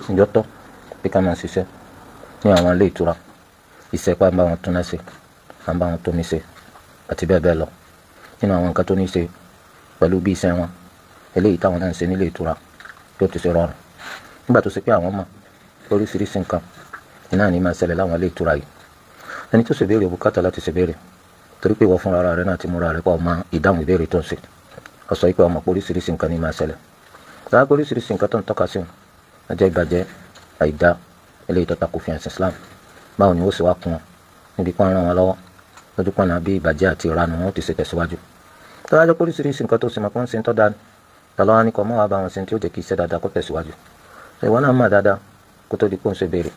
ìjọ́tọ̀ pé ká máa ṣiṣẹ́ ní àwọn ilé ìtura iṣẹ́ pa bá wọn túnná ṣe à ń bá wọn tómi ṣe àti bẹ́ẹ̀ bẹ́ẹ̀ lọ nínú àwọn nǹkan tó ní ṣe pẹ̀lú bí iṣẹ́ wọn eléyìí táwọn náà ń ṣe nílé ìtura yóò ti ṣe rọrùn nígbà tó ṣe pé àwọn mọ̀ oríṣiríṣi nǹkan iná ní máa ṣẹlẹ̀ láwọn ilé ìtura yìí ẹni tó ṣe béèrè bùkátà láti ṣe béèrè torí pé ìwọ fúnra rẹ náà ti múra rẹ pọ̀ mọ́ ìdáhùn ìbéèrè tó ń ṣe ọ sọ pé ọmọ oríṣiríṣi nǹkan ní máa ṣẹlẹ̀ láàgbé oríṣiríṣi nǹkan tó ń tọ́ka sí ọjọ́ ìbàjẹ́ àìdá eléyìí tó tako fi ẹ̀sìn Islam báwo ni ó sì wá kún wọn níbi kí wọ́n ràn wọ́n lọ́wọ́ lójú pọ̀nà bí ìbàjẹ́ àti ìranù wọn ó ti ṣe tẹ̀síwájú tó wájú oríṣiríṣi nǹkan tó sì mọ̀ pé wọ́n ṣe ń tọ́ dáa tọ́lọ́wọ́ ní kọ́ mọ́ wàá bá wọn ṣe tí ó jẹ́ kí iṣẹ́ dáadáa kó tẹ̀síwájú ìwọ náà mọ̀ dáadáa kó tó di kó ń ṣe béèrè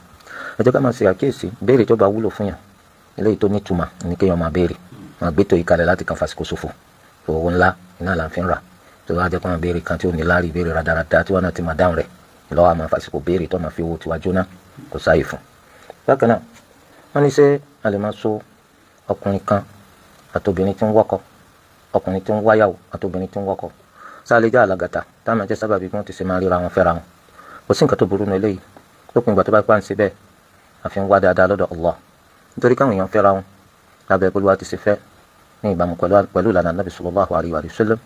ẹ jẹ́ ká máa ṣe àkíyèsí béèrè tó bá wúlò fún yàn eléyìí tó nítumọ̀ ní kéèyàn máa béèrè máa gbé tó yí kalẹ̀ láti kan fàsìkò ṣòfò owó ńlá iná là ń fi ń rà tó wá jẹ́ pé àwọn béèrè kan tí ò ní láàrí béèrè rádaràda tí wọ́n náà ti máa dáhùn rẹ̀ lọ́wọ́ àmọ́ fàsìkò béèrè tó máa fi owó tiwa jóná kò sáyè fún. bákan náà wọ́n ní ṣé a lè máa so ọkùnrin kan àtobìnrin tí ń wọ́kọ ọkùnrin tí ń wáyàwó àtobìnrin tí ń wọ́kọ sáà lè jẹ́ àlàgàtà táwọn jẹ́ sábàbí bí wọ́n ti ṣe máa ríra wọn fẹ́ra wọn kò sí nǹkan tó burú nù eléyìí lópin ìgbà tó bá pàǹsí bẹ́ẹ̀ àfi ń wá dáadáa lọ́dọ̀ Allah nítorí káwọn èèyàn fẹ́ra wọn lábẹ́ Olúwa ti ṣe fẹ́ ní ìbámu pẹ̀lú ìlànà Nabi sallallahu alayhi wa sallam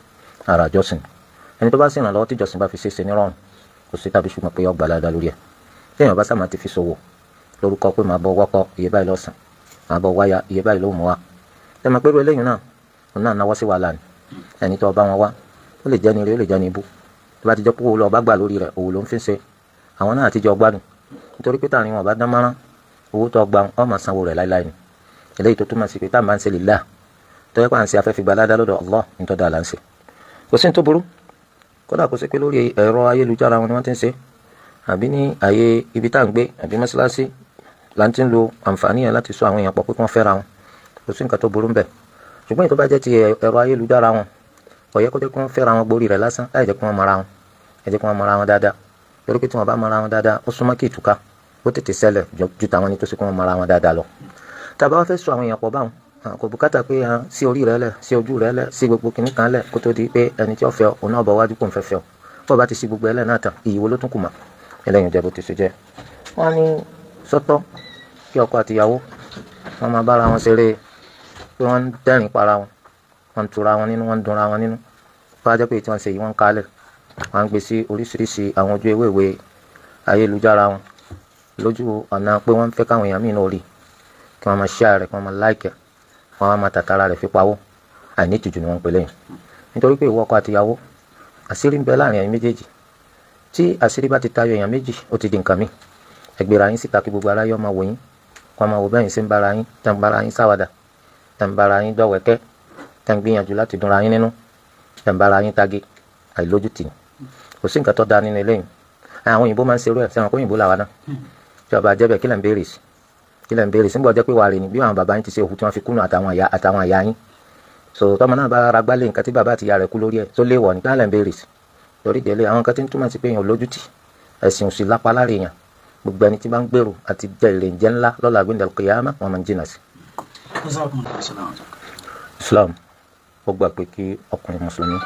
ara àjọsìn ẹni tó bá sì ràn lọ́wọ́ tí ìjọsìn bá fi ṣe ní rọrùn kò sí tàbí ṣùgbọ́n pé yọ gbà dáadáa lórí ẹ̀ téèyàn bá sàmà ti fi ṣòwò lórúkọ pé màá bọ wọ́pọ̀ iye báyìí lọ́sàn màá bọ wáyà iye báyìí ló mú wa ẹ máa pẹ́rù eléyìí náà òun náà náwó sí wàhálà ni ẹni tó bá wọn wá ó lè jẹ́ ni ire ó lè jẹ́ ni ibú tó bá ti jẹ́ pé owó lọ bá gbà lórí rẹ̀ òwò ló ń fi ṣe àwọn náà àtijọ́ gbádùn nítorí pé tààrin wọn bá dán mọ́rán owó tó gba ọ máa sanwó rẹ̀ láíláí ni eléyìí tó túmọ̀ sí pé táwọn bá ń ṣe lillah tó yẹ kó à ń ṣe afẹ́fẹ́ gba ládá lọ́dọ̀ Allah nítorí dáa là ń ṣe kò sí ní tó burú kódà kó ṣe pé lórí ẹ̀rọ ayélujára wọn ni wọ́n ti ń ṣe àbí ní àyè ibi tá à ń gbé àbí mọ́ṣáláṣí là ń ti ń lo àǹfààní yẹn láti sọ àwọn èèyàn pọ̀ pé kí wọ́n fẹ́ra wọn kò sí nǹkan tó burú ńbẹ̀ ṣùgbọ́n ètò bá jẹ́ ti ẹ̀rọ ayélujára wọn kò yẹ kó jẹ́ kí wọ́n fẹ́ra wọn gborí rẹ̀ lásán láì jẹ́ kí wọ́n mara wọn ẹ jẹ́ kí wọ́n mara wọn dáadáa torí pé tí wọ́n bá mara wọn dáadáa ó súnmọ́ kí ìtúká ó tètè ṣẹlẹ̀ ju tàwọn ní tó sì kí wọ́n mara wọn dáadáa lọ. tàbá wọ́n fẹ́ sọ àwọn èèyàn pọ̀ báwọn kò bùkátà pé sí orí rẹ̀ lẹ̀ sí ojú rẹ̀ lẹ̀ sí gbogbo kìnnì kan lẹ̀ kó tó di pé ẹni tí ó fẹ́ òun náà bọ̀ wájú kò ń fẹ́ fẹ́ ọ bó bá ti sí gbogbo ẹlẹ́ náà tán ìyíwó ló tún kù mọ́ ẹlẹ́yìn jẹ́ bó ti ṣe jẹ́. wọ́n ní sọ́tọ̀ kí ọkọ àtìyàwó wọ́n máa bára wọn ṣeré pé wọ́n ń dẹ́rìn para wọn wọ́n ń tura wọn nínú wọ́n ń dunra wọn nínú bó bá jẹ́ pé tí wọ́n ṣe yìí wọ́n ń kálẹ̀ wọ́n ń gbé sí oríṣiríṣi àwọn ojú ewé ayélujára wọn lójú ọ̀nà pé wọ́n ń fẹ́ káwọn èèyàn míì náà rí kí wọ́n máa share rẹ̀ kí wọ́n máa like wọ́n á máa tàtàrà rẹ̀ fi pawó àìní ìtìjú ni wọ́n ń pè lẹ́yìn nítorí pé ìwọ ọkọ àtìyàwó àṣírí ń bẹ láàrin ẹ̀yin méjèèjì tí àṣírí bá ti tayọ èèyàn méjì ó ti di nǹkan míì ẹgbẹ́ra yín síta kí gbogbo aráyé máa wò yín kó máa wò bẹ́yìn sí ń bára yín tẹ́ ń bára yín sáwàdà tẹ́ ń bára yín dọ̀wẹ́kẹ́ tẹ́ ń gbìyànjú láti dùnra yín nínú tẹ́ ń bára yín tagi àìlójútì kò sí nǹkan tó dáa nínú eléyìí àwọn òyìnbó máa ń ṣerú ẹ̀ sẹ́wọ̀n kó òyìnbó làwa náà tí ọba jẹ́ bẹ́ẹ̀ kí lẹ̀ ń béèrè sí nígbà jẹ́ pé wàá rè ní bí àwọn bàbá yín ti ṣe òkú tí wọ́n fi kúnnù àtàwọn àyà yín so tọ́mọ náà bá ara gbálẹ̀ nǹkan tí bàbá àti ìyá rẹ̀ kú lórí ẹ̀ tó léèwọ̀ ní kí lẹ̀ ń béèrè sí lórí ìdílé àwọn nǹkan tí ń túmọ̀ sí pé èèyàn lójútì ẹ̀sìn òsì lápá láre èèyàn gbogbo ẹni tí bá ń gbèrò àti jẹ èrè ǹjẹ́ ńlá lọ́la gbẹ̀ndẹ̀ kìyàmá wọn máa ń jìnà sí. Islam ó gbà pé kí ọkùnrin mùsùlùmí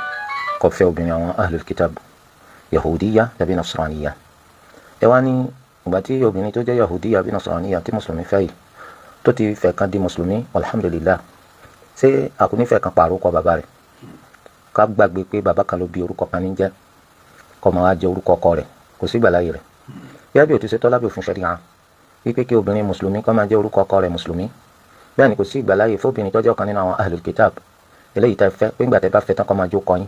kó fẹ́ obìnrin àwọn ahlul kitab yahudiya tàbí nasraniya ẹ wá ní ìgbà tí obìnrin tó jẹ́ yahudiya bí nasraniya tí mùsùlùmí fẹ́ yìí tó ti fẹ́ kan di mùsùlùmí alhamdulillah ṣé àkúnífẹ́ kan pààrọ̀ kọ bàbá rẹ̀ ká gbàgbé pé bàbá kan ló bí orúkọ kan ní jẹ́ kó máa wá jẹ́ orúkọ ọkọ rẹ̀ kò sí ìgbàláyè rẹ̀ bí àbí òtún ṣe tọ́lá bí òfin ṣẹ̀ríà wípé kí obìnrin mùsùlùmí kó máa jẹ́ orúkọ ọkọ rẹ̀ mùsùlùmí bẹ́ẹ̀ ni kò sí ìgbàláyè fóbìnrin tó jẹ́ ọ̀kan nínú àwọn ahlul kitab eléyìí tẹ́ fẹ́ pé ńgbà tẹ́ bá fẹ́ tán kó máa jó kọyín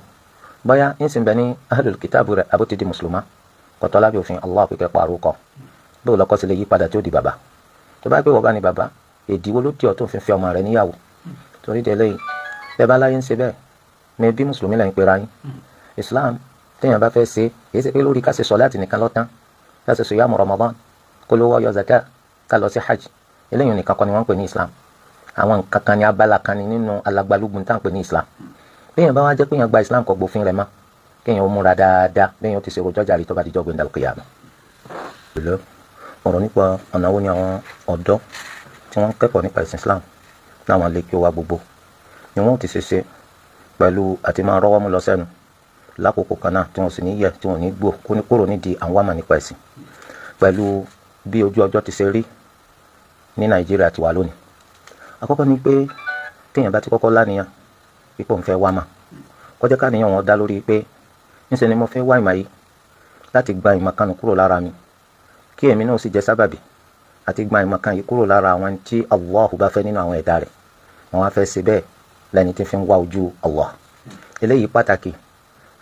bóyá ń sìn bẹ ní ahlul kitab rẹ̀ àbó ti di mùsùlùmá kò tọ́lá bí òfin Allah pé kẹ́ pààrọ̀ kọ bó lọ́kọ́ sí lè yí padà tí ó di bàbá tó bá pé wọ́n bá ní bàbá èdìwó ló dì ọ́ tó fi fẹ́ ọmọ rẹ̀ níyàwó torí tẹ́lẹ̀ yìí bẹ́ẹ̀ bá láyé ń ṣe bẹ́ẹ̀ mẹ bí mùsùlùmí lẹ́yìn pera yín Islam téèyàn bá fẹ́ ṣe èyí ṣe pé lórí ká ṣe sọ̀láàtì nìkan lọ́tán ká ṣe sùyàmù Ramadan kó lówó ọyọ zakat ká lọ sí hajj eléyìí nìkan kọ́ ni wọ́n ń pè ní Islam àwọn nǹkan kan ní abala kan ní nínú alagbalúgbun tá à ń pè ní Islam béèyàn bá wá jẹ́ pé èèyàn gba Islam kọ́ gbófin rẹ̀ mọ́ kéèyàn ó múra dáadáa béèyàn ó ti ṣe rojọ́ jàre tó bá dijọ́ gbẹ̀ndà al-qiyamah. ọ̀rọ̀ nípa ọ̀nà wo ni àwọn ọ̀dọ́ tí wọ́n ń kẹ́kọ̀ọ́ nípa ìsìn Islam láwọn ilé kí ó wá gbogbo ni wọ́n ti ṣe pẹ̀lú àti máa rọ́wọ́ mú lọ sẹ́nu lákòókò kan náà tí wọ́n sì ní yẹ tí wọ́n ní gbò kó ní kúrò nídìí àwọn àmà nípa ẹ̀sìn pẹ̀lú bí ojú ọjọ́ ti ṣe rí ní Nàìjíríà ti wà lónìí. Àkọ́kọ́ ni pé téèyàn bá ti kọ́kọ́ láníyàn pípọ̀ ń fẹ́ wá mà, kó jẹ́ káníyàn wọn dá lórí pé níṣẹ́ ni mo fẹ́ wá ìmọ̀ yìí láti gba ìmọ̀ kan kúrò lára mi, kí èmi náà sì jẹ́ sábàbí àti gba ìmọ̀ kan yìí kúrò lára àwọn tí Allah bá fẹ́ nínú àwọn ẹ̀dá rẹ̀. Wọ́n wá fẹ́ ṣe bẹ́ẹ̀ lẹ́ni tí fi ń wá ojú Allah. Eléyìí pàtàkì.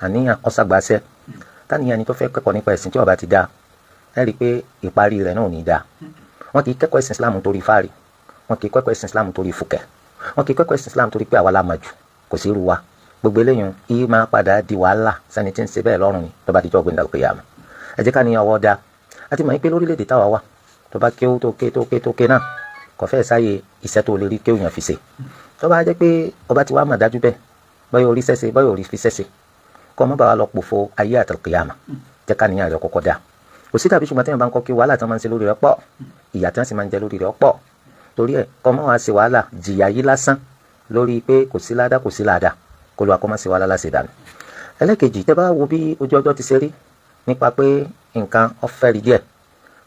Àníyàn ọ̀sàgbàṣẹ́. Táníyàn ni tó fẹ́ kẹ́kọ̀ọ́ nípa ẹ̀sìn tí ó bá ti dá, ẹ rí i pé ìparí rẹ̀ náà ò ní dáa. Wọ́n kì í kẹ́kọ̀ọ́ ẹ̀sìn Islam torí fáàrí, wọ́n kì í kẹ́kọ̀ọ́ ẹ̀sìn Islam torí fùkẹ́, wọ́n kì í kẹ́kọ̀ọ́ ẹ̀sìn Islam torí pé àwa la mọ̀ jù, kò sí irú wa. Gbogbo eléyìí yìí máa padà di wàhálà sẹ́ni tí ń ṣe bẹ́ẹ̀ lọ́rùn ni tó bá di jọ́ gbẹ̀ndà al-qiyamah. Ẹ jẹ́ ká níyàn ọwọ́ dáa. A ti mọ̀ pé lórílẹ̀‐èdè táwa wà tó bá kéwú tó ké náà kò fẹ́ sáyé iṣẹ́ tó lè rí kéwú yàn fi ṣe. Tó bá jẹ́ pé ọba ti wá mọ̀ dájú bẹ́ẹ̀ báyọ̀ orí sẹ́sẹ́ báyọ̀ orí fi sẹ́sẹ́ kọ́ ọmọ bá wa lọ pòfo ayé àtàlùkìyàmà. Jẹ́ ká níyàn rẹ̀ kọ́kọ́ dáa. Kò sí tàbí ṣùgbọ́n tí wọ́n bá ń kọ́ kí wàhálà tí wọ́n máa ń ṣe lórí rẹ̀ pọ̀, ìyà tí wọ́n sì máa ń jẹ lórí rẹ̀ pọ̀. Torí ẹ̀ kọ́ ọmọ wa ṣe wàhálà jìyà yìí lásán lórí pé kò sí ládàá kò sí ládàá, kó ló wa kọ́ máa ṣe wàhálà láṣẹ dànù. Ẹlẹ́kejì, tẹ́ bá wo bí ojú ọjọ́ ti ṣe rí nípa pé nǹkan ọ̀fẹ́ rí díẹ̀,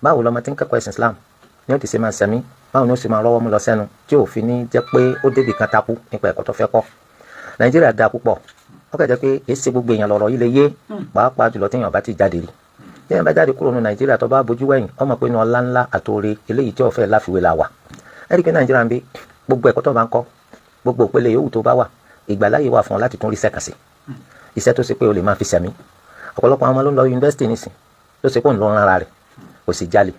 báwo lọmọ tí ń kẹ́kọ̀ọ́ ẹ̀sìn Islam ni ó ti ṣe máa sẹ̀mí, báwo ni ó sì máa rọ́wọ́ mú lọ sẹ́nu tí ò fi ní jẹ́ pé ó débì kan takú nípa ẹ̀kọ́ tó fẹ́ kọ́. Nàìjíríà dáa púpọ̀, ó kàn jẹ́ pé èsì gbogbo èèyàn lọ̀rọ̀ yìí lè yé, pàápàá jùlọ téèyàn bá ti jáde rí. Téèyàn bá jáde kúrò ní Nàìjíríà tó bá bójú wẹ̀yìn, ó mọ̀ pé inú ọlá ńlá àtòrè eléyìí tí ó fẹ́ láfiwé la wà. Ẹ rí i pé Nàìjíríà ń bí gbogbo ẹ̀kọ́ tó bá ń kọ́, gbogbo òpele yòówù tó bá wà, ìgbàláyè wà fún ọ láti tún rí iṣẹ́ kan sí. Iṣẹ́ tó ṣe pé o lè máa fi sẹ̀mí. Ọ̀pọ̀lọpọ̀ àwọn ọmọ ló ń lọ yunifásitì nísìn ló ṣe pé òun lọ ń rárá rẹ̀, kò sí jalè,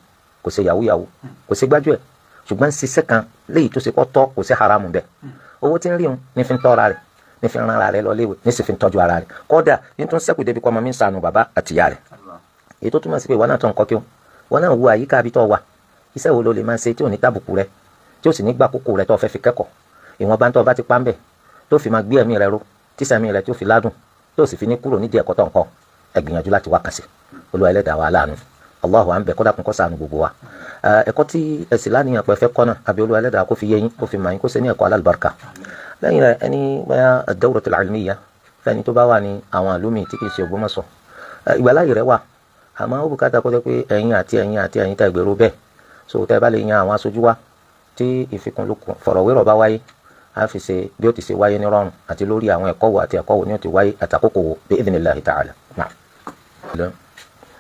kò sí yahoo, kò sí gbájú ẹ̀, ṣùgbọ́n ṣiṣẹ́ kan léyìí tó ṣe kọ́ tọ́, kò sí haramu bẹ́ẹ̀. Owó tí ń rí òun ní fi ń tọ́ra rẹ̀, ní fi ń rán ara rẹ̀ lọ léwe, ní sì fi ń tọ́jú ara rẹ̀. Kódà ní tó ń sẹ́kù débi kọ́ ọmọ mi ń ṣàánú bàbá àtìyá rẹ̀. Èyí tó túmọ̀ sí pé ìwọ náà tó ń kọ́ kí wọn náà wo àyíká àbí tó wà, iṣẹ́ wo ló lè máa ṣe tí ò ní tàbùkù rẹ̀, tí ò sì ní gbà kókó rẹ̀ tó fẹ́ fi kẹ́kọ̀ọ́. Ìwọ̀n bá ń tọ́ bá ti pa ń bẹ̀ tó fi máa gbé ẹ̀mí rẹ̀ ró, tí sẹ́mi rẹ̀ tó fi ládùn, tó sì fi ní kúrò nídìí ẹ̀kọ́ tó ń kọ́. Ẹ gbìyànjú láti wá kàn sí. Olúwa Ẹlẹ́dàá wa láàánú. Allahu à ń bẹ̀ kódà kún kó ṣàánú gbogbo wa. Ẹ̀kọ́ tí ẹ̀sìn láníyàn pé fẹ́ kọ́ náà àbí Olúwa Ẹlẹ́dàá kó fi yé yín, kó fi mọ̀ yín, kó ṣe ní ẹ̀kọ́ alálùbáríkà. Lẹ́yìn rẹ̀ ẹni bóyá ad-dawratul ilmiyya fẹ́ni tó bá wà ní àwọn àlùmí tí kì í ṣe Ògbómọ̀ṣọ́, ìgbàláyè rẹ̀ wà, àmọ́ ó bùkátà kó jẹ́ pé ẹ̀yin tẹ́ gbèrú bẹ́ẹ̀. So tẹ́ bá lè yan àwọn aṣojú wa tí ìfikùnlukùn fọ̀rọ̀wérọ̀ bá wáyé, a fi ṣe bí ó ti ṣe wáyé ní rọrùn àti lórí àwọn ẹ̀kọ́ wo àti ẹ̀kọ́ wo ni ó ti wáyé àtàkókò wo bí idhnillahi ta'ala.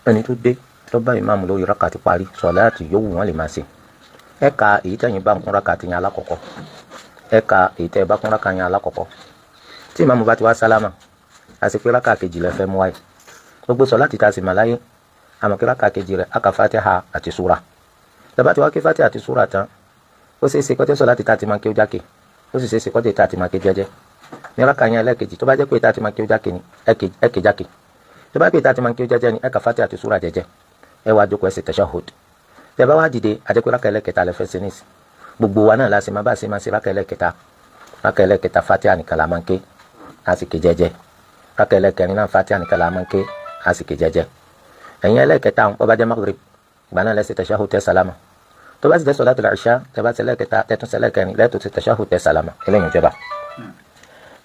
Ẹni tó dé tó bá ìmáàmù lórí rákà ti parí, sọ̀láàtì yòówù wọ́n lè máa ṣe. Ẹ ka èyí tẹ̀yìn bá kún rákà ti yan alákọ̀ọ́kọ́, ẹ ka èyí tẹ̀ bá kún rákà yan alákọ̀ọ́kọ́. Tí ìmáàmù bá ti wá sálámà, a sì pé rákà kejì lẹ fẹ́ mú wáyé. Gbogbo sọ̀láàtì tá a sì mà láyé, àmọ́ kí rákà kejì rẹ̀ aka Fatiha àti súra. Tẹ́bá ti wá kí Fatiha àti súra tán, ó ṣeé ṣe kọ́tẹ́ sọ̀láàtì tá a ti máa kí ó jákè, ó sì ṣe é ṣe kọ́tẹ́ tá a ti máa ké jẹ́jẹ́. Ní rákà yẹn ẹlẹ́ẹ̀kejì tó bá jẹ́ pé tá a ti máa ké ó jákè ni ẹ ké jákè. Tó bá pé tá a ti máa ké ó jẹ́jẹ́ ni ẹ ka Fatiha àti súra jẹ́jẹ́. Ẹ wá jókòó ẹ ṣe tashahhud. Tẹ́ bá wá dìde a jẹ́ pé rákà ẹlẹ́ẹ̀kẹta lẹ fẹ́ ṣe nísì. Gbogbo wa náà la ṣe máa bá ṣe máa ṣe rákà ẹlẹ́ẹ̀kẹta. Rákà ẹlẹ́ẹ̀kẹta Fatiha nìkan la máa ń ké, a sì ké jẹ́jẹ́. Rákà ẹlẹ́ẹ̀kẹrin náà Fatiha nìkan la máa ń ké, a sì ké jẹ́jẹ́. Ẹ̀yin ẹlẹ́ẹ̀kẹta ó bá jẹ́ Maghrib, ìgbà náà lẹ ṣe tashahhud tẹ́ sálámà. Tó bá sì jẹ́ Salatul Isha, tẹ́ bá ṣe ẹlẹ́ẹ̀kẹta tẹ́ tún ṣe ẹlẹ́ẹ̀kẹrin lẹ́ẹ̀tọ́ ṣe tashahhud tẹ́ sálámà. Eléyìí jẹba.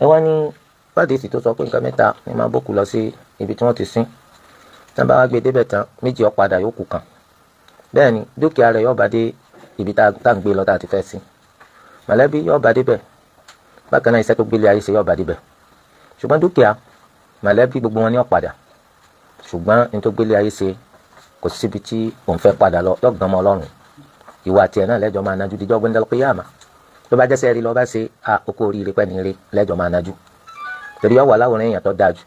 Ẹ wá ní fàdíìsì tó sọ pé nǹkan mẹ́ta ni máa bókù lọ sí ibi tí wọ́n ti sin. Tí wọ́n bá wá gbé débẹ̀ tán, méjì ó padà yóò kù kan. Bẹ́ẹ̀ ni dúkìá rẹ̀ yóò bá dé ibi tá à ń gbé lọ tá a ti fẹ́ sin. Mọ̀lẹ́bí yóò bá débẹ̀. Bákan náà iṣẹ́ tó gbélé ayé ṣe yóò bá débẹ̀. Ṣùgbọ́n dúkìá mọ̀lẹ́bí gbogbo wọn ni ó padà. Ṣùgbọ́n ní tó gbélé ayé ṣe kò síbi tí òun fẹ́ padà lọ lọ́gbọ̀n mọ́ Ọlọ́run. Ìwà tiẹ̀ náà lẹ́jọ́ máa nájú díjọ́ gbẹ́ndẹ́ qiyama. Tó bá jẹ́sẹ̀ rí lọ bá ṣe oko oríire pẹ́ ní rí lẹ́jọ́ máa nájú. Torí ọwọ́ aláwòrán èèyàn tó dájú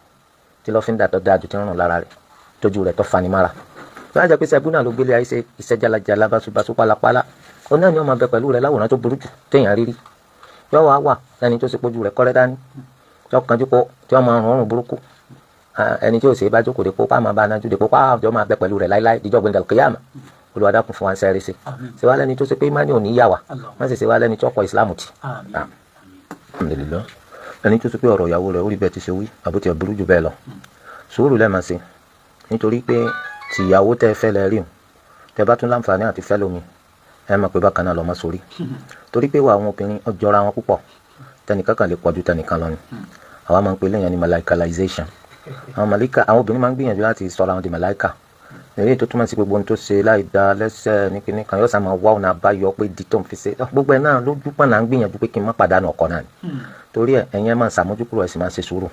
tí lọ́fíńdà tó dájú tí ń rùn lára rẹ̀ tójú rẹ̀ tó fanimára. Tó bá jẹ́ pé sẹ́gun náà ló gbélé ayé ṣe iṣẹ́ jalajala báṣubàṣu pálapàla, ó náà ni ó máa bẹ pẹ̀lú rẹ̀ láwòrán tó burú jù téèyàn rírí. Yọ́ wá wà lẹ́ni tó ṣe pójú rẹ̀ kọ́rẹ́ dání, yọ́ kanjú kó tí wọ́n máa rùn burúkú. Ẹni tí ó ṣe bá jókòó dépò pa máa bá nájú dépò pa àjọ máa bẹ pẹ̀lú rẹ̀ láíláí díjọ́ gbẹ̀ndẹ̀ qiyama. Olúwa dákun fún wa ń sẹ́rí sí. Ṣé wá lẹ́ni tó ṣe pé ìmánì ò ní yà wá, wọ́n sì ṣe wá lẹ́ni tí ọkọ̀ ìsìlámù tì. Alhamdulillah. Ẹni tó ṣe pé ọ̀rọ̀ ìyàwó rẹ̀ ó rí bẹ́ẹ̀ ti ṣe wí àbótí ẹ̀ burú jù bẹ́ẹ̀ lọ. Sùúrù lẹ́ẹ̀ máa ṣe nítorí pé tí ìyàwó tẹ́ fẹ́ lẹ́ rí o tẹ́ bá tún láǹfààní àti fẹ́ lómi ẹ mọ̀ pé bákan náà lọ́mọ sórí. Torí pé wà àwọn obìnrin ó jọra wọn púpọ̀, tẹnìkan kan lè pọ̀ ju tẹnìkan lọ ni. Àwa máa ń pè lẹ́yìn ní malaikalization. Àwọn obìnrin máa ń gbìyànjú láti sọra wọn di màláìkà èyí tó túmọ̀ sí gbogbo ohun tó ṣe láì da lẹ́sẹ̀ ní kinní kan yóò sá máa wá ọ̀nà àbáyọ pé di tó ń fi ṣe gbogbo ẹ̀ náà lójú pọ̀n là ń gbìyànjú pé kí n má pàdánù ọkọ náà ni torí ẹ̀ ẹ̀yin ẹ̀ máa ṣàmójúkúrò ẹ̀ sì máa ṣe sùúrù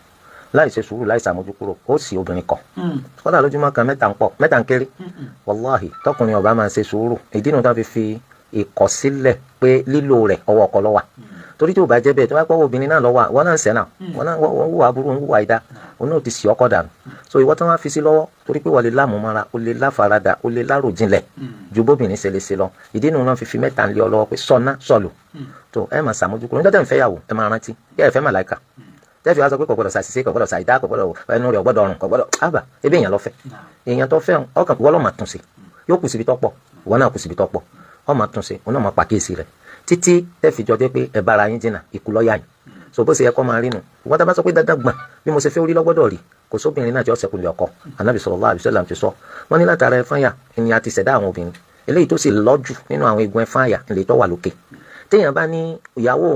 láì ṣe sùúrù láì ṣàmójúkúrò ó sì obìnrin kan kódà lójúmọ́ kan mẹ́ta ń kéré wàláhì tọkùnrin ọba máa ṣe sùúrù ìdí nu tó fi ìkọ̀sílẹ̀ pé lílo rẹ̀ ọwọ́ ọkọ ló wà torí tí o bá jẹ́ bẹ́ẹ̀ tó bá pọ̀ obìnrin náà lọ wà wọ́n náà ń sẹ́nà wọ́n wúwa burú ń wúwa ìdá òun náà ti sì ọkọ dànù so ìwọ tó wá fi sí lọ́wọ́ torí pé wọ́n lè lámùmára o lè láfaradà o lè láròjinlẹ̀ ju bóbìnrin ṣe lè ṣe lọ ìdí nu náà fi mẹ́ta ń lé ọ lọ́wọ́ pé sọ́nà sọ̀lù tó ẹ máa ṣàmójúkúrò nígbà tẹ́ ń fẹ́ yàwó ẹ máa rántí bí ẹ fẹ́ màláìka tẹ́fì wá sọ pé kò gbọ́dọ̀ ṣàṣìṣe kò gbọ́dọ̀ ṣàìdá kò gbọ́dọ̀ ẹnu rẹ̀ gbọ́dọ̀ ọrùn kò gbọ́dọ̀ ábà ebi èèyàn lọ fẹ́ èèyàn tó fẹ́ ọkàn wọ́n lọ́ máa tún ṣe yóò kù síbi tọ́pọ̀ ìwọ náà kù síbi tọ́pọ̀ ọ máa tún ṣe òun náà máa pàkíyèsí rẹ̀ títí tẹ́fì jọ jẹ́ pé ẹ bára yín jìnnà ikú lọ́ọ̀yà yín so bó ṣe yẹ kó máa rí nu ìwọ́n tá bá sọ pé dandan gbọ̀n bí mo ṣe fẹ́ orí lọ́gbọ́dọ̀ rí kò sóbìnrin náà tí ó ṣẹkùn lè ọkọ Ànábì sallallahu alaihi wasallam ti sọ wọ́n ní látara ẹ̀fọn yà ni a ti ṣẹ̀dá àwọn obìnrin eléyìí tó sì lọ́jù nínú àwọn eegun ẹ̀fọn àyà lè tọ́ wà lókè téèyàn bá ní ìyàwó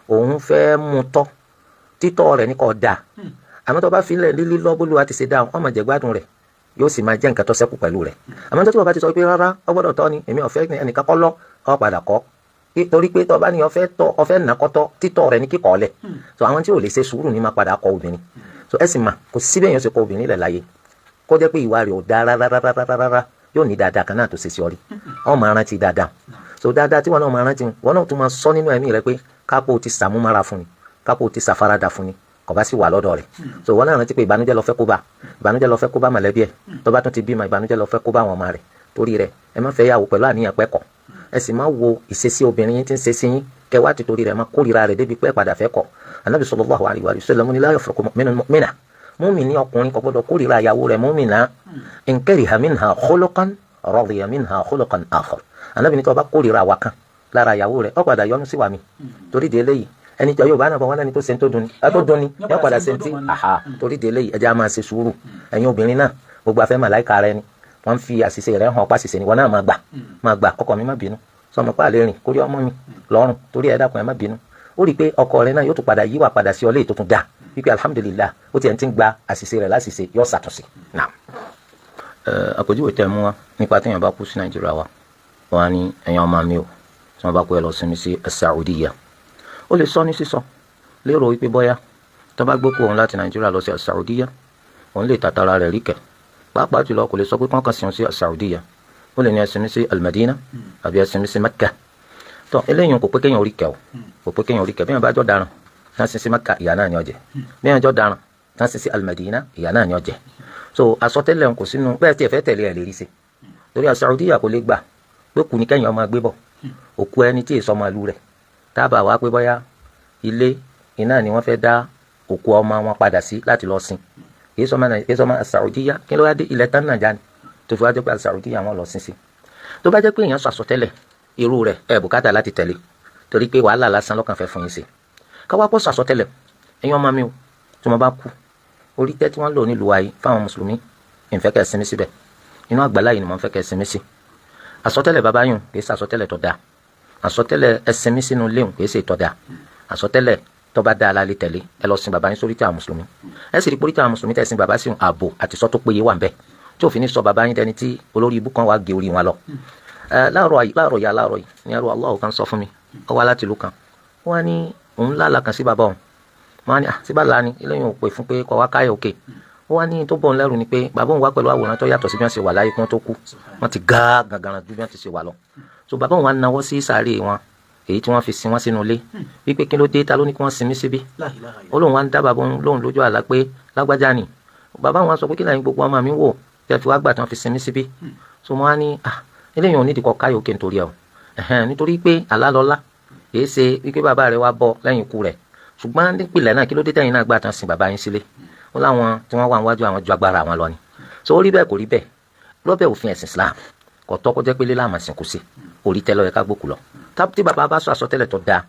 òun fẹ́ mú tọ́ títọ́ rẹ̀ ní kò dáa àmọ́ tó bá fi lílí lọ́bùlù àti ṣe dáhùn ọmọ jẹ̀gbádùn rẹ̀ yóò sì máa jẹ́ nǹkan tó ṣẹ́kù pẹ̀lú rẹ̀ àmọ́ tó tí wọ́n bá ti sọ pé rárá ọ gbọ́dọ̀ tọ́ ni èmi ọ̀fẹ́ ẹnìkan kọ́ lọ ọ padà kọ́ torí pé tó bá ní ọfẹ́ nàkọ́tọ́ títọ́ rẹ̀ ní kíkọ́ ọ̀lẹ̀ so àwọn tí ò lè ṣe sùúrù ní máa padà kọ obìnrin so ẹ sì mà kò síbẹ̀ yẹn ṣe kọ obìnrin lẹ̀ láyé kó jẹ́ pé ìwà rẹ̀ ò dáa rárá yóò ní dáadáa kan náà tó ṣe sí ọ rí ọ máa rántí dáadáa so dáadáa tí wọn náà máa rántí wọn náà tún máa sọ nínú ẹ̀mí rẹ pé kápò ti sàmúmára fún ni kápò ti sàfaradà fún ni kò bá sì wà lọ́dọ̀ rẹ̀ so wọn náà rántí pé ìbànújẹ́ ló fẹ́ kó bá mọ̀lẹ́bí ẹ̀ tó bá tún ti bímọ ìbànújẹ́ ló fẹ́ kó bá àwọn ọmọ rẹ̀ torí rẹ̀ ẹ má fẹ́ yàwó pẹ̀lú àníyàn pẹ́kọ̀ ẹ sì máa wo ìṣesí obìnrin yín tí ń ṣe sí yín kẹwàá ti torí rẹ̀ máa kórìíra rẹ̀ débi pé padà fẹ́ kọ̀ Ànábì sallallahu alaihi wa sallam ní la yafruqu mu'minun mu'mina mùmínì ọkùnrin kò gbọdọ̀ kórìíra ìyàwó rẹ̀ mùmínà in kariha minha khuluqan radiya minha khuluqan akhar Ànábì ní tó bá kórìíra wa kan lára ìyàwó rẹ̀ ó padà yọ́nú sí wa mi torí de eléyìí ẹni tí yóò bá náà bọ̀ wọ́n lẹ́ni tó ṣe ń tó dunni yóò padà ṣe ń tí torí de eléyìí ẹja máa ṣe sùúrù ẹ̀yin obìnrin náà gbogbo afẹ́ màláìka rẹ ni wọ́n fi àṣìṣe rẹ̀ hàn pa àṣìṣe ni wọ́n náà máa gbà ọkọ mi má bínú sọmọ pa àlè rìn kórí ọmọ mi lọ́rùn torí ẹ dákun ẹ má bínú ó rí i pé ọkọ rẹ náà yóò tún padà yíwà padà sí ọlé ìtòtún dá wípé alhamdulillah ó tiẹ̀ ti ń gba àṣìṣe rẹ̀ láṣìṣe yóò ṣàtúnṣe náà. àpèjúwe tẹ mú wa nípa téèyàn bá kú sí Nàìjíríà wa wọn á ní ẹ̀yin ọmọ mi o tí wọ́n bá kú ẹ lọ sinmi sí Saudiya ó lè sọ ní sísọ lérò wípé bóyá tó bá gbókù òun láti Nàìjíríà lọ sí Saudiya òun lè tàtàrà rẹ̀ ríkẹ̀ pàápàá jùlọ kò lè sọ pé kọ́ńkà sí òun sí Saudiya ó lè ní ẹsìn mi sí Al-Madina àbí ẹsìn mi sí Mẹ́kà tó eléyìí kò pé kéèyàn orí kẹ o kò pé kéèyàn orí kẹ bí wọn bá jọ daràn náà sin sí Mẹ́kà ìyá náà ni ó jẹ bí wọn jọ daràn náà sin sí Al-Madina ìyá náà ni ó jẹ so àsọtẹ́lẹ̀ kò sínú bẹ́ẹ̀ tí ẹ fẹ́ tẹ̀lé ẹ lè rí sí torí Saudiya kò lè gbà pé kù ní kẹ́yìn ọmọ gbé bọ̀ òkú ẹni tí èso ọmọ ìlú rẹ̀ tábà wá pé bóyá ilé iná ni wọ́n fẹ́ dá òkú ọmọ wọn padà sí láti lọ sin kìí sọmọ Saudiya kí ló wá dé ilẹ̀ tán náà jáde tó fi wá jẹ́ pé Saudiya wọn lọ sin sí tó bá jẹ́ pé èèyàn sọ àsọtẹ́lẹ̀ irú rẹ̀ ẹ̀ bùkátà láti tẹ̀lé torí pé wàhálà lásán lọ́kàn fẹ́ fún yín sí káwá pọ̀ sọ àsọtẹ́lẹ̀ ẹ̀yin ọmọ mi o tí mo bá kú orí tẹ́ tí wọ́n lò nílùú ayé fáwọn mùsùlùmí ìfẹ́ kẹ́ sinmi síbẹ̀ inú àgbàlá yìí ni mo fẹ́ kẹ́ sinmi sí àsọtẹ́lẹ̀ bàbá yùn kìí ṣe àsọtẹ́lẹ̀ tó dáa àsọtẹ́lẹ̀ ẹsinmi sínú léwu kìí ṣe tó dáa àsọtẹ́lẹ̀ tó bá dáa lálẹ́ tẹ̀lé ẹ lọ sin bàbá yín sórí tí àwọn mùsùlùmí ẹ sì rí pórí tí àwọn mùsùlùmí tẹ̀ sin bàbá sí ààbò àti sọ tó péye wà ń bẹ tí òfin ní sọ bàbá yín dẹni tí olórí ibú kan wá gé orí wọn lọ láàárọ̀ yìí ní ẹrú Allah kan sọ fún mi ó wá láti ìlú kan wọ́n á ní òun lálàá kan sí bàbá òun wọ́n á ní síbà láàánú eléyìí ò pè fún pé kọ́ wá káyọ̀ òkè wọ́n á ní tó bọ̀ ń lẹ́rù ni pé bàbá òun wá pẹ̀lú àwòrán tó yàtọ̀ sí bí wọ́n ṣe wà láyé kí wọ́n tó kú wọ́n ti gá gàgàrà ju bí wọ́n ti ṣe wà lọ so bàbá òun wá náwó sí sàárè wọn èyí tí wọ́n fi sin wọ́n sínú ilé wípé kí ló dé ta ló ní kí wọ́n sin mí síbí ó lóun wá ń dá bàbá òun lóun lójú àlá pé lágbájá ni bàbá òun wá sọ pé kí lẹ́yìn gbogbo ọmọ mi wò tẹ́ fi wá gbà tí wọ́n fi sin mí síbí so wọ́n á ní eléyìí ò ní ìdíkọ̀ káyọ̀ òkè nítorí ẹ̀ o nítorí pé àlálọ́lá èyí ṣe wípé bàbá rẹ̀ wá bọ̀ lẹ́yìn ikú rẹ̀ ṣùgbọ́n nípìnlẹ̀ náà kí ló dé tẹ̀yìn náà gbà tán sin bàbá yín sílé ó láwọn tí wọ́n wà níwájú àwọn ju agbára àwọn lọ ni so ó rí bẹ́ẹ̀ kò rí bẹ́ẹ̀ lọ́bẹ̀ òfin ẹ̀sìn Islam kò tọ́ kó jẹ́ pé lílá àmọ̀ sìnkú sí orí tẹ́lọ̀ yẹ ká gbókù lọ tí bàbá bá sọ àsọtẹ́lẹ̀ tó dáa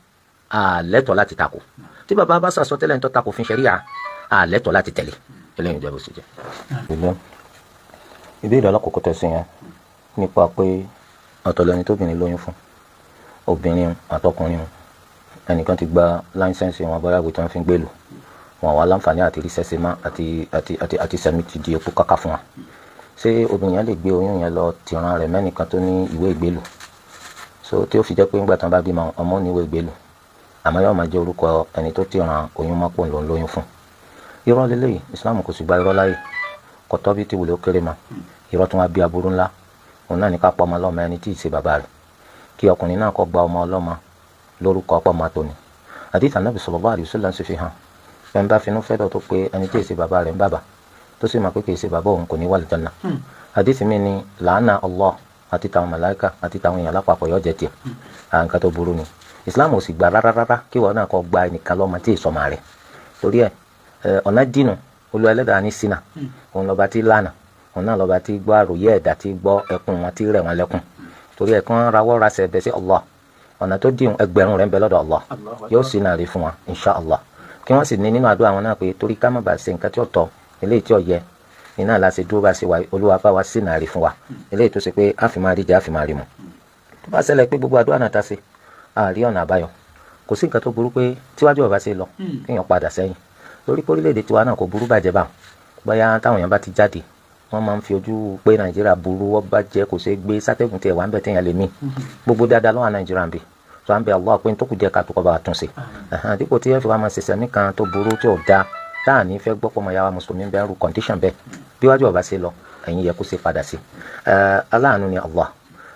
àlẹ́tọ̀ láti takò tí bàbá bá sọ àsọtẹ́lẹ̀ tó takò fi ṣẹ̀ríà àlẹ́tọ̀ láti tẹ̀lé eléyìí jẹ́ bó ṣe jẹ́. ìbéèrè alákòókò tẹ̀sí yẹn nípa pé ọ̀tọ̀lẹ́ni tóbìnrin lóyún fún obìnrin àtọkùnrin ẹnìkan ti gba láńsẹ̀nsì wọn bóyá àgbẹ̀ tí wọ́n fi ń gbèlú wọn wà láǹfààní àti rí sẹ́sẹ́ mọ́ àti sẹ́mi ti di epo káká fún wa ṣé obìnrin yẹn lè gbé oyún yẹn lọ tìran rẹ̀ mẹ́nìkan tó ní ìwé ìgbélù so tí ó fi jẹ́ pé ńgbà tán bá bímọ ọmọ ní ìwé ìgbélù àmọ́ yóò máa jẹ́ orúkọ ẹni tó tìran oyún mọ́pọ̀ ló ń lóyún fún irọ́ lélẹ́yìí Islam kò sì gba irọ́ láyè kò tọ́ bí tí wùlé ó kéré ma irọ́ tún wá bí aburú ńlá òun náà ní ká pọ̀ ọmọ ọlọ́mọ ẹni tí ì ṣe bàbá rẹ̀ kí ọkùnrin náà kọ́ gba ọmọ ọlọ́mọ lórúkọ ọ̀pọ̀ máa tóni hadith Ànábì sallallahu alaihi wasallam sì fi hàn ẹni bá finú fẹ́dọ̀ tó pé ẹni tí ì ṣe bàbá rẹ̀ ń bàbá tó sì máa pé kì í ṣe bàbá òun kò ní wà lìjánà hadith mi ni làánà Allah àti tàwọn màláíkà àti tàwọn èèyàn lápapọ̀ yóò jẹ́ tiẹ̀ nǹkan tó burú ni Islam ò sì gbà rárá kí wọn náà kọ́ gba ẹnìkan lọ́mọ tí ì sọmọ rẹ̀ torí ẹ̀ ọ̀nà dínú Olúwa Ẹlẹ́dàá ní sínà òun lọ́ba tí lánà òun náà lọ́ba tí gbọ́ àròyé ẹ̀dá tí gbọ́ ẹkún wọn tí rẹ̀ wọn lẹ́kún torí ẹ̀ kàn rawọ́ rasẹ̀ ẹ̀bẹ̀ sí Allah ọ̀nà tó dín ẹgbẹ̀rún rẹ̀ ń bẹ lọ́dọ̀ Allah yóò sì náà rí fún wa insha Allah kí wọ́n sì ní nínú àdúrà wọn náà pé torí ká má bàa ṣe nǹkan tí ó tọ́ eléyìí tí ó yẹ iná la ṣe dúró bá ṣe wà Olúwa bá wa sí náà rí fún wa eléyìí tó ṣe pé a fi máa rí jẹ a fi máa rí mu tó bá ṣẹlẹ̀ pé gbogbo àdúrà náà ta ṣe àárí ọ̀nà àbáyọ kò sí nǹkan tó burú pé tíwájú ọba ṣe lọ kéèyàn padà sẹ́yìn lórí pé orílẹ̀-èdè tiwa náà kò burú bàjẹ́ bá bóyá táwọn èèyàn bá ti jáde wọ́n máa ń fi ojú pé Nàìjíríà burú wọ́n bá jẹ́ kò ṣeé gbé sátẹ́gùn tiẹ̀ wà ń bẹ̀ téèyàn lè mí gbogbo dáadáa lọ́wọ́ Nàìjíríà ń bì tó à ń bẹ Allah pé tó kù jẹ́ ká tó kọ́ bá wa tún ṣe dípò tí ẹ fi wá máa ṣẹṣẹ mí kan tó burú tí ò dáa táà ní fẹ́ gbọ́ pọ́mọ yàrá mùsùlùmí bẹ́ẹ̀ rú condition bẹ́ẹ̀ bí wájú ọba ṣe lọ ẹ̀yin yẹ kó ṣe padà sí aláàánú ni Allah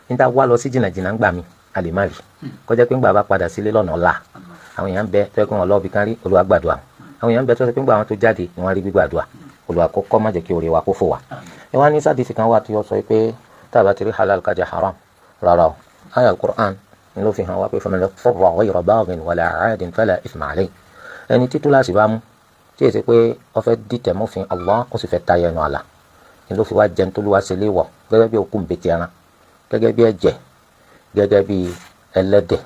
níta wá lọ sí jìnnàjìnnà ń gbà mí a lè má rí kọjá pé ńgbà bá padà sílé lọ́nà ọ̀la àwọn èèyàn ń bẹ tó yẹ kí wọ́n lọ́ọ́ bí kan rí Olúwa gbàdúrà àwọn èèyàn ń bẹ tó yẹ pé ńgbà àwọn tó jáde ni wọ́n rí gbígbàdúrà Olúwa kọ́kọ́ má jẹ́ kí oore wa kó fò wá. ẹ wá ní sádìsì kan wà tí ó sọ pé tá a bá ti rí halal ká jẹ haram rárá o aya al-Qur'an ni ló fi hàn wá pé faman ittaqa ghayra baghin wala 'adin fala ithma alayhi ẹni tí túláàsì bá mú tí èsì pé ó fẹ́ dìtẹ̀ mọ́fin Allah ó sì fẹ́ tayọ ẹnu àlà ni ló fi wá jẹun tó ló wá ṣe léwọ̀ gẹ́gẹ́ bí òkú ńbẹ́tì ẹran gẹ́gẹ́ bí ẹ̀jẹ̀ gẹ́gẹ́ bí ẹlẹ́dẹ̀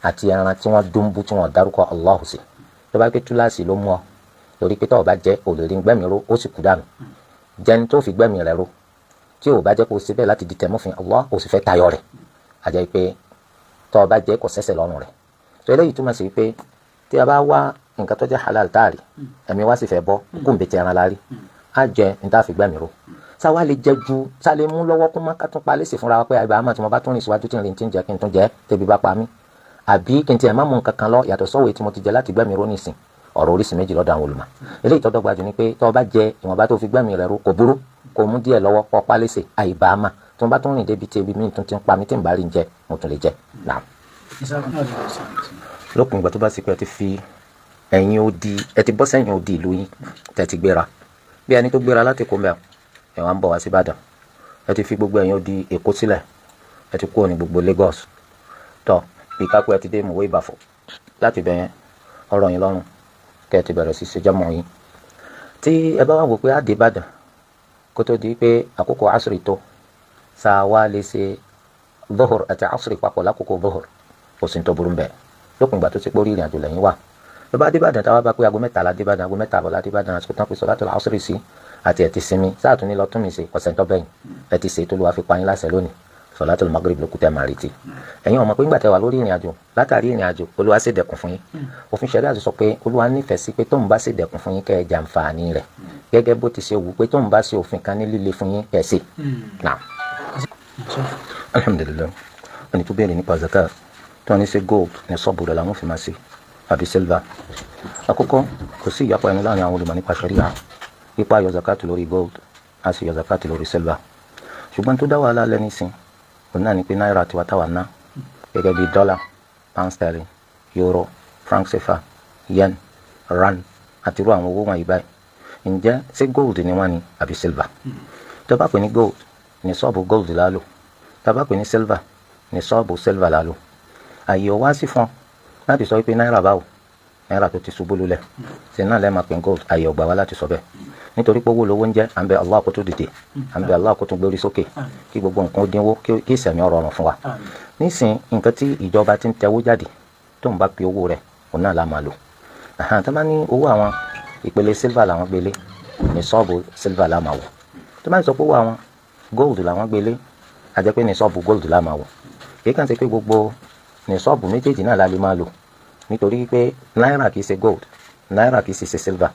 àti ẹran tí wọ́n dúnbú tí wọ́n dárúkọ Allah sí tó bá pé túláàsì ló mú ọ torí pé tó o bá jẹ́ ò lè rí gbẹ́mìí ró ó sì kú dànù jẹni tó fi gbẹ́mìí rẹ̀ ró tí o bá jẹ́ kó o ṣe bẹ́ẹ̀ láti dìtẹ̀ mọ́fin Allah ó sì fẹ́ tayọ rẹ̀ àjẹ́ pé tó o bá jẹ́ kò sẹ́sẹ̀ lọ́rùn rẹ̀ tó eléyìí túmọ̀ sí pé tí a bá wá nǹkan tó jẹ́ halal táàrí ẹ̀mí wá sì fẹ́ bọ́ kó ń bètè ẹran lárí á jẹ ní tá a fi gbẹ́mìí ró sáwá lè jẹ ju sá lè mú lọ́wọ́ kó má ká tún pa lẹ́sìn fúnra wa pé àgbà àmọ́ tí mo bá tún rìn síwájú tí n rìn tí ń jẹ kí n tún jẹ tẹ́bi bá pa mí àbí kí n tiẹ̀ má mú nǹkan kan lọ yàtọ̀ sọ́wọ́ tí mo ti jẹ láti gbẹ́mìí ró nìsín ọ̀rọ̀ oríṣi méjì lọ́dọ̀ àwọn olùmọ̀ eléyìí tó dọ́gba jù ni pé tó o bá jẹ ìwọ̀nba tó fi gbẹ́mìí rẹ̀ ró kò burú kò mú díẹ̀ lọ́wọ́ kó pa lẹ́sìn àìbá àmà tí mo bá tún rìn débi tí ebi mi tún ti ń pa mí tí n bá rí jẹ mo tún lè jẹ náà. lópin ìgbà tó bá sì pé ẹ ti fi ẹ̀yin odi ẹ ti bọ́ sẹ́yìn odi ìlú yín tẹ̀ ti gbéra bí ẹni tó gbéra láti kó mẹ́ọ̀ ẹ̀ wá ń bọ̀ wá sí Ìbàdàn ẹ ti fi gbogbo ẹ̀yin odi Èkó sílẹ̀ ẹ ti kúrò ní gbogbo Lagos tọ́ bí kápẹ́ ẹ ti dé Mọ̀wé Ìbàfọ̀ láti bẹ̀yẹn ọ̀rọ̀ yín lọ́rùn kẹ́ ẹ ti bẹ̀rẹ̀ sí ṣèjọ́mọ̀ yín tí ẹ bá wà wò pé á dé Ìbàdàn kó tó di pé àkókò asiri tó sáà wá lè ṣe Dhuhr àti asiri papọ̀ lákòókò Dhuhr kò sí ní tó burú bẹ́ẹ̀ lópin ìgbà tó ti pórí ìrìn àjò lẹ́yìn wà ló bá débàdàn táwa bá pé aago mẹ́tàlá débàdàn aago mẹ́tàbọ̀lá débàdàn àsìkò tán pé sọ̀látùl ásírì sí àti ẹ̀ ti sinmi sáàtún ní lọ́tún mi ṣe ọ̀sẹ̀ tó bẹ́yìn ẹ ti ṣe tó ló wá fi pa yín láṣẹ lónìí sọ̀látùl magrib ló kú tẹ́ máa retí ẹ̀yin ọmọ pé ńgbà tẹ́ wà lórí ìrìn àjò látàrí ìrìn àjò Olúwa ṣe dẹ̀kùn fún yín òfin ṣẹ̀ríà àti sọ pé Olúwa nífẹ̀ẹ́ sí pé tóun bá ṣe dẹ̀kùn fún yín kẹ́ ẹ jàǹfààní rẹ̀ gẹ́gẹ́ bó ti ṣe wù pé tóun bá ṣe òfin kan ní líle fún yín kẹ́ ẹ ṣe. alhamdulillah ẹni tó béèrè nípa zakat tó ní ṣe gold ní sọ́ọ̀bù rẹ̀ làwọn fi máa ṣe àbí silver àkọ́kọ́ kò sí ìyapa ẹnu láàrin àwọn olùmọ̀ nípa ṣẹ̀ríà ipa yọ zakati lórí gold a sì yọ zakati lórí silver ṣùgbọ́n tó dá wàhálà lẹ́ni sìn òun náà ni pé náírà tiwa táwa ná gẹ́gẹ́ bí dọ́là pound sterling euro franc CFA yen rand àti irú àwọn owó wọ̀nyí báyìí ǹjẹ́ ṣé gold ni wọ́n ní àbí silver tó bá pè ní gold ní sọ́ọ̀bù gold lálò tó bá pè ní silver ní sọ́ọ̀bù silver lálò àyè ò wá sí fún láti sọ pé náírà báwo náírà tó ti ṣubú lulẹ̀ ṣe náà lẹ́ẹ̀ máa pè gold àyè ọgbà wa láti sọ bẹ́ẹ̀ nítorí pé owó lówó ń jẹ́ à ń bẹ Allah kó tó dìde à ń bẹ Allah kó tó gbórí sókè kí gbogbo nǹkan ó dínwó kí ìsẹ̀mí ọ̀rọ̀ ọ̀rùn fún wa nísìn nǹkan tí ìjọba ti ń tẹwó jáde tó ń bá pe owó rẹ̀ òun náà la máa lò tó bá ní owó àwọn ìpele silver làwọn gbélé ní sọ́ọ̀bù silver la máa wò tó bá ń sọ pé owó àwọn gold làwọn gbélé a jẹ́ pé ní sọ́ọ̀bù gold la máa wò kì í kàn ṣe pé gbogbo ní sọ́ọ̀bù méjèèjì náà la lè máa lò nítorí pé náírà kìí ṣe gold náírà kìí ṣe silver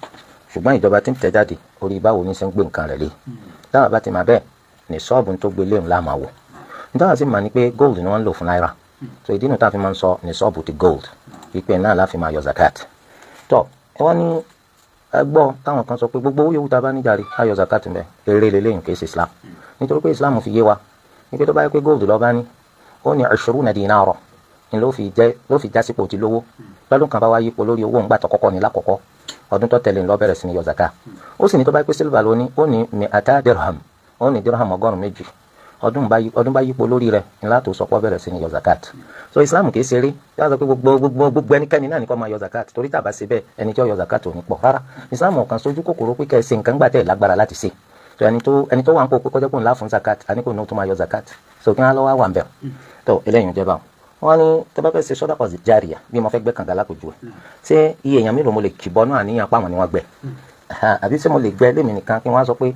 ṣùgbọ́n ìjọba tí ń tẹ̀ jáde orí báwo ní ṣe ń gbé nǹkan rẹ̀ lé táwọn bá ti mà bẹ́ẹ̀ ní sọ́ọ̀bù tó gbé léwu láàmà wò nítawọn sì mà ní pé gold ni wọ́n ń lò fún náírà so ìdí nu tá a fi máa ń sọ ní sọ́ọ̀bù ti gold ìpè náà láfi máa yọ zakat tó ẹ wọ́n ní ẹgbọ́ táwọn kan sọ pé gbogbo owó yòówù tá a bá níjàre á yọ zakat mbẹ eré lélẹ́yìn kì í ṣe islam nítorí pé islam fi yé wa níbi tó bá yẹ pé gold lọ́ọ́ bá ní ó ní 20 dinara ni ló fi jásípò ti lówó lọ́dún kan bá wá yípo lórí owó ńgbà tó kọ́kọ́ ní lákọ̀ọ́kọ́ ọdún tó tẹ̀lé ńlọ bẹ̀rẹ̀ sí ní yọ zakat ó sì ní tó bá pé sílvà lóní ó ní mi'ata dirham ó ní dirham 100 ọdún bá yípo lórí rẹ̀ ńlá tó sọpọ́ bẹ̀rẹ̀ sí ní yọ zakat so islam kìí ṣeré yàtọ̀ pé gbogbo ẹnikẹ́ni náà ní kó máa yọ zakat torí tàbá ṣe bẹ́ẹ̀ ẹni tí ó yọ zakat ò ní pọ̀ rárá islam ọ̀kan sójú kòkòrò pé kẹ́ ẹ ṣe nǹkan gbà tẹ̀ lágbára láti ṣe so ẹni tó wà ń pò pé kọjá pò ńlá fún zakat àní kò ní ó tó máa yọ zakat so kí wọ́n lọ́wọ́ wà ń bẹ̀ tó eléyìí jẹ́ báwọn wọ́n ní tó bá fẹ́ ṣe sọ́dọ̀kọ̀ járíà bí mo fẹ́ gbẹ́ kànga lápòjú ẹ̀ ṣé iye èèyàn mélòó mo lè kì bọ́nú àníyàn páwọn ni wọ́n gbẹ́ àbí ṣé mo lè gbẹ́ lémi nìkan kí wọ́n sọ pé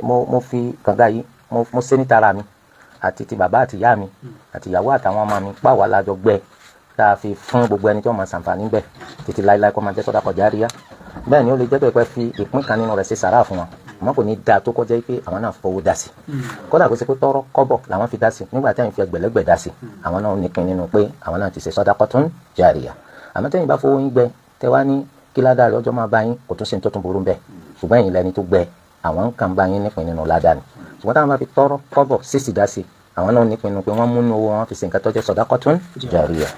mo fi kànga yìí mo ṣe ní tara mi àti ti bàbá àti ìyá mi àti ìyàwó àtàwọn ọmọ mi pàwọ́ alájọ gbẹ́ tá a fi fún gbogbo ẹni tí wọ́n máa ṣàǹfààní bẹ̀ títí láéláé kó máa jẹ́ sọ́dọ̀kọ̀ járíà bẹ́ẹ̀ ni ó lè jẹ́ pé fi ìpín kan nínú rẹ̀ ṣe sàrà fún wọn àmọ́ kò ní dáa tó kọjá pé àwọn náà fowó dá sí kódà kó ṣe pé tọrọ kọ́bọ̀ làwọn fi dá sí nígbà tí àwọn fi ẹgbẹ̀lẹ́gbẹ̀ dá sí àwọn náà nípìn nínú pé àwọn náà ti ṣe sadaqatun jariyah àmọ́ tẹ́yìn bá fowó yín gbẹ tẹ́ wá ní kí ládàá rẹ̀ ọjọ́ máa bá yín kò tún sí ní tó tún burú bẹ́ẹ̀ ṣùgbọ́n ẹ̀yin lẹni tó gbẹ àwọn ń kàn bá yín nípìn nínú ládàá ni ṣùgbọ́n táwọn bá fi tọrọ kọ́bọ̀ sísì dá sí àwọn náà nípìn nínú pé wọ́n múnú owó wọn fi ṣe nǹkan tó jẹ́ sadaqatun jariyah.